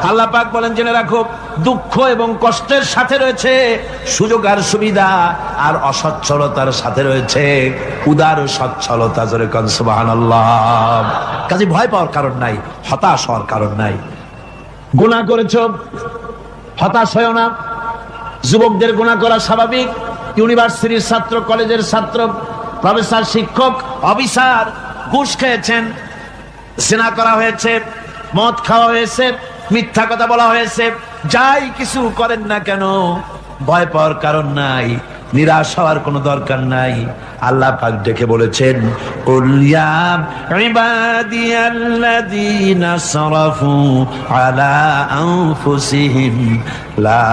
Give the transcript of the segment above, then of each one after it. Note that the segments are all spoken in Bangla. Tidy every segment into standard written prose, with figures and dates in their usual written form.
আল্লাহ পাক বলেন জেনে রাখো, দুঃখ এবং কষ্টের সাথে রয়েছে সুযোগ আর সুবিধা, আর অসচ্ছলতার সাথে রয়েছে উদার সচ্ছলতা। জোরে কোন সুবহানাল্লাহ। কাজে ভয় পাওয়ার কারণ নাই, হতাশ হওয়ার কারণ নাই। গুনাহ করেছো, হতাশ হয়ো না। যুবকদের গুনাহ করা স্বাভাবিক। ইউনিভার্সিটির ছাত্র, কলেজের ছাত্র, প্রফেসর, শিক্ষক, অফিসার ঘুষ খেয়েছেন, জিনা করা হয়েছে, মদ খাওয়া হয়েছে, মিথ্যা কথা বলা হয়েছে, যাই কিছু করেন না কেন ভয় পাওয়ার কারণ নাই, নিরাশ হওয়ার কোনো দরকার নাই। আল্লাহ পাক ডেকে বলেছেন, কুল ইয়া ইবাদিয়াল্লাযীনা সারাফু আলা আনফুসিহিম লা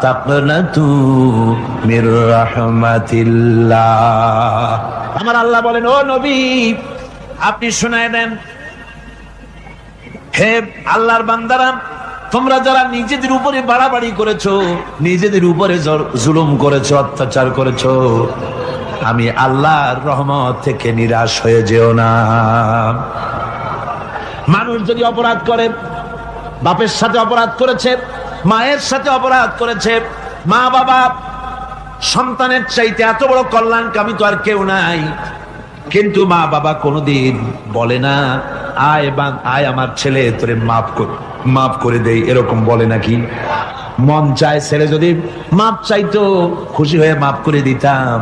তাকনাতু মির রাহমাতিল্লাহ। আমার আল্লাহ বলেন, ও নবী আপনি শুনায় দেন, হে আল্লাহর বান্দারা, তোমরা যারা নিজেদের উপরে বাড়াবাড়ি করেছো, নিজেদের উপরে জুলুম করেছো, অত্যাচার করেছো, আমি আল্লাহর রহমত থেকে নিরাশ হয়ে যেও না। মানুষ যদি অপরাধ করে, বাপের সাথে অপরাধ করেছে, মায়ের সাথে অপরাধ করেছে, মা বাবা সন্তানের চাইতে এত বড় কল্যাণকামী তো আর কেউ নাই, কিন্তু মা বাবা কোনোদিন বলে না আয় আমার ছেলে তোরে মাফ করে দেই, এরকম বলে নাকি? মন চায় ছেলে যদি মাপ চাইতো, খুশি হয়ে মাফ করে দিতাম,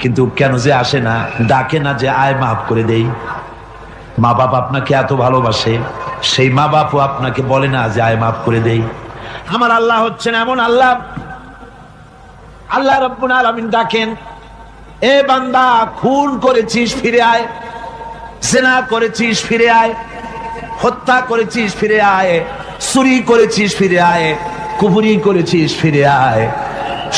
কিন্তু কেন যে আসে না, ডাকে না যে আয় মাফ করে দেই। মা বাপ আপনাকে এত ভালোবাসে, সেই মা বাপও আপনাকে বলে না যে আয় মাফ করে দেই। আমার আল্লাহ হচ্ছেন এমন আল্লাহ, আল্লাহ রাব্বুল আলামিন ডাকেন, এ বান্দা খুন করেছিস ফিরে আয়, জিনা করেছিস ফিরে আয়, হত্যা করেছিস ফিরে আয়, চুরি করেছিস ফিরে আয়, কুফরি করেছিস ফিরে আয়,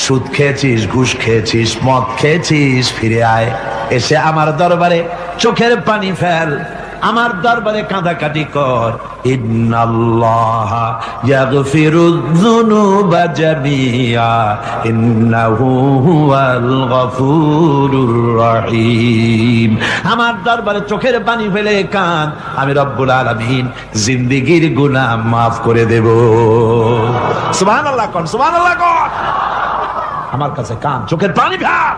সুদ খেয়েছিস, ঘুষ খেয়েছিস, মদ খেয়েছিস ফিরে আয়, এসে আমার দরবারে চোখের পানি ফেল, আমার দরবারে কাঁদাকাটি কর। ইন্নাল্লাহা ইয়াগফিরুয যুনুবা জামিআ ইন্নাহু হুয়াল গফুরুর রহিম। আমার দরবারে চোখের পানি ফেলে কাঁদ, আমি রব্বুল আলামিন জিন্দেগীর গুনাহ মাফ করে দেব। সুবহানাল্লাহ কোন, সুবহানাল্লাহ কোন। আমার কাছে কাঁদ, চোখের পানি ফেল।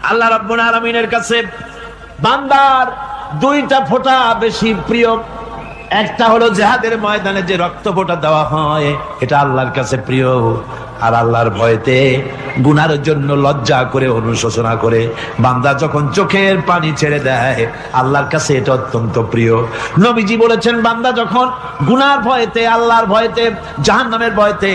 আল্লাহ রাব্বুল আলামিনের কাছে বান্দার দুইটা ফোঁটা বেশি প্রিয়। একটা হলো জিহাদের ময়দানে যে রক্ত ফোঁটা দেওয়া হয়, এটা আল্লাহর কাছে প্রিয়। আর আল্লাহর ভয়তে গুনার জন্য লজ্জা করে, অনুশোচনা করে বান্দা যখন চোখের পানি ছেড়ে দেয়, আল্লাহর কাছে এটা অত্যন্ত প্রিয়। নবীজি বলেছেন, বান্দা যখন গুনার ভয়তে, আল্লাহর ভয়তে, জাহান্নামের ভয়তে